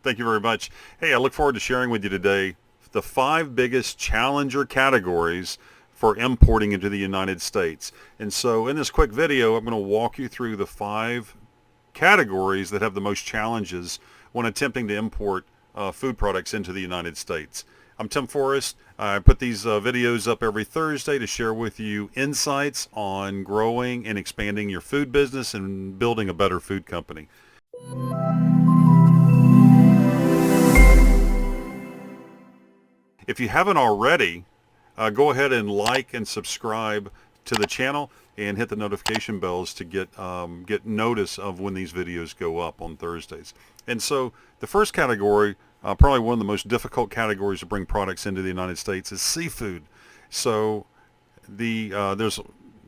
Thank you very much. Hey, I look forward to sharing with you today the 5 biggest challenger categories for importing into the United States. And so in this quick video, I'm going to walk you through the 5 categories that have the most challenges when attempting to import food products into the United States. I'm Tim Forrest. I put these videos up every Thursday to share with you insights on growing and expanding your food business and building a better food company. If you haven't already, go ahead and like and subscribe to the channel and hit the notification bells to get notice of when these videos go up on Thursdays. And so the first category, probably one of the most difficult categories to bring products into the United States, is seafood. So there's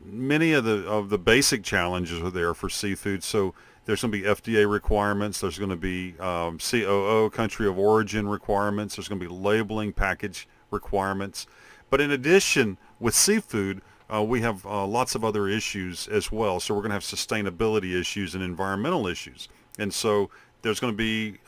many of the basic challenges are there for seafood. So there's going to be FDA requirements. There's going to be COO, country of origin requirements. There's going to be labeling, package requirements. But in addition, with seafood, we have lots of other issues as well. So we're going to have sustainability issues and environmental issues. And so there's going to be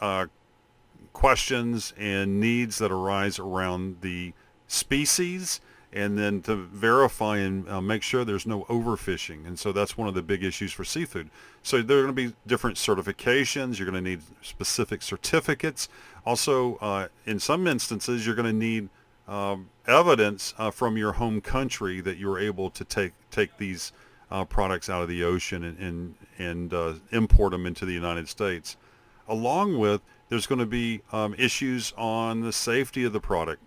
questions and needs that arise around the species, and then to verify and make sure there's no overfishing. And so that's one of the big issues for seafood. So there are going to be different certifications. You're going to need specific certificates. Also, in some instances, you're going to need evidence from your home country that you're able to take these products out of the ocean and import them into the United States. Along with, there's going to be issues on the safety of the product.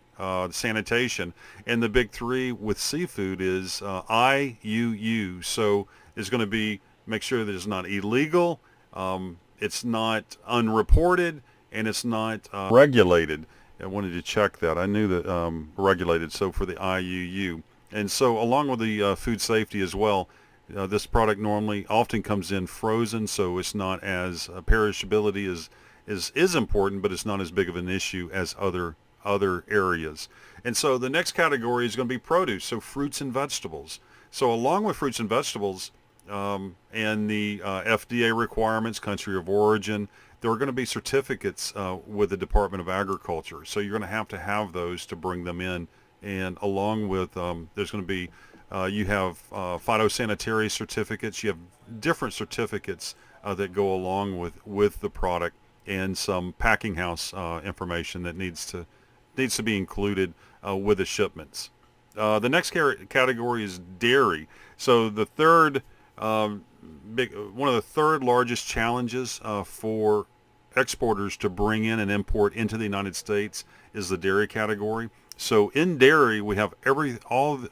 Sanitation, and the big 3 with seafood is IUU. So it's going to be make sure that it's not illegal, it's not unreported, and it's not regulated. I wanted to check that. I knew that regulated. So for the IUU, and so along with the food safety as well, this product normally often comes in frozen, so it's not as perishability is important, but it's not as big of an issue as other areas. And so the next category is going to be produce, so fruits and vegetables. So along with fruits and vegetables and the FDA requirements, country of origin, there are going to be certificates with the Department of Agriculture. So you're going to have those to bring them in. And along with, there's going to be, you have phytosanitary certificates, you have different certificates that go along with the product, and some packing house information that needs to be included with the shipments. The next category is dairy. So the third one of the third largest challenges for exporters to bring in and import into the United States is the dairy category. So in dairy, we have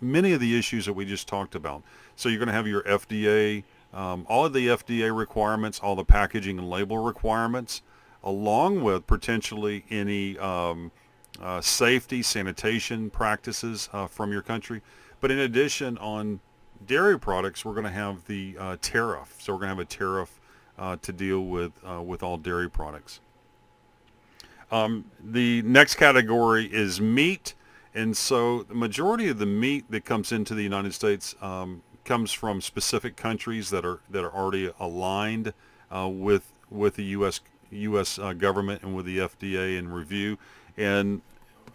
many of the issues that we just talked about. So you're going to have your FDA, all of the FDA requirements, all the packaging and label requirements, along with potentially any safety, sanitation practices from your country. But in addition, on dairy products, we're going to have the tariff. So we're going to have a tariff to deal with all dairy products. The next category is meat. And so the majority of the meat that comes into the United States comes from specific countries that are already aligned with the U.S. government and with the FDA and review, and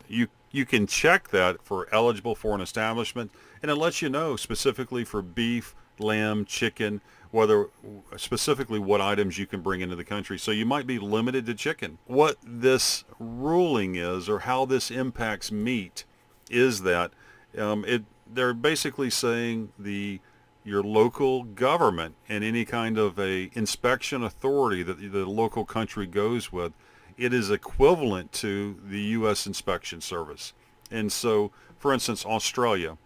you can check that for eligible foreign establishment, and it lets you know specifically for beef, lamb, chicken, whether specifically what items you can bring into the country. So you might be limited to chicken. What this ruling is, or how this impacts meat, is that they're basically saying your local government and any kind of a inspection authority that the local country goes with, it is equivalent to the U.S. Inspection Service. And so, for instance, Australia,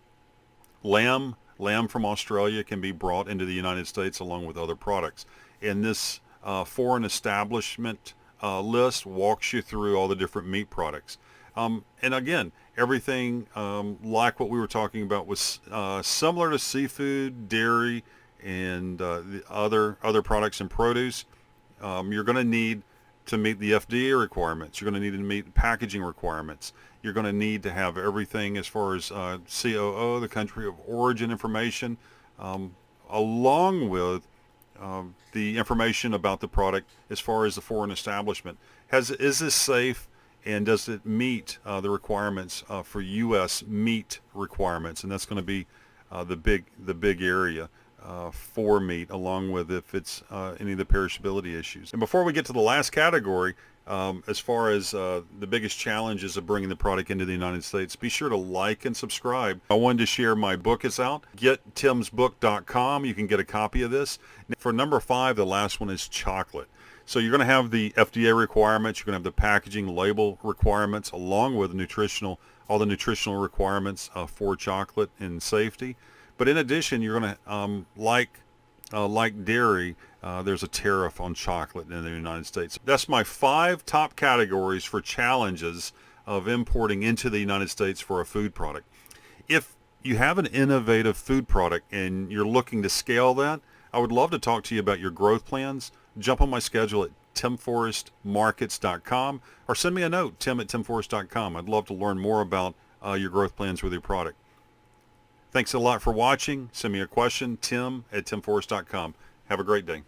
lamb from Australia can be brought into the United States along with other products. And this foreign establishment list walks you through all the different meat products. And again, everything like what we were talking about was similar to seafood, dairy, and the other products and produce. You're going to need to meet the FDA requirements. You're going to need to meet packaging requirements. You're going to need to have everything as far as COO, the country of origin information, along with the information about the product as far as the foreign establishment. Is this safe, and does it meet the requirements for U.S. meat requirements? And that's going to be the big area for meat, along with if it's any of the perishability issues. And before we get to the last category, as far as the biggest challenges of bringing the product into the United States, be sure to like and subscribe. I wanted to share my book is out. GetTim'sBook.com. You can get a copy of this. For number 5, the last one is chocolate. So you're going to have the FDA requirements. You're going to have the packaging label requirements, along with all the nutritional requirements for chocolate and safety. But in addition, you're going to like dairy, there's a tariff on chocolate in the United States. That's my 5 top categories for challenges of importing into the United States for a food product. If you have an innovative food product and you're looking to scale that, I would love to talk to you about your growth plans. Jump on my schedule at timforestmarkets.com or send me a note, tim@timforest.com. I'd love to learn more about your growth plans with your product. Thanks a lot for watching. Send me a question, tim@timforest.com. Have a great day.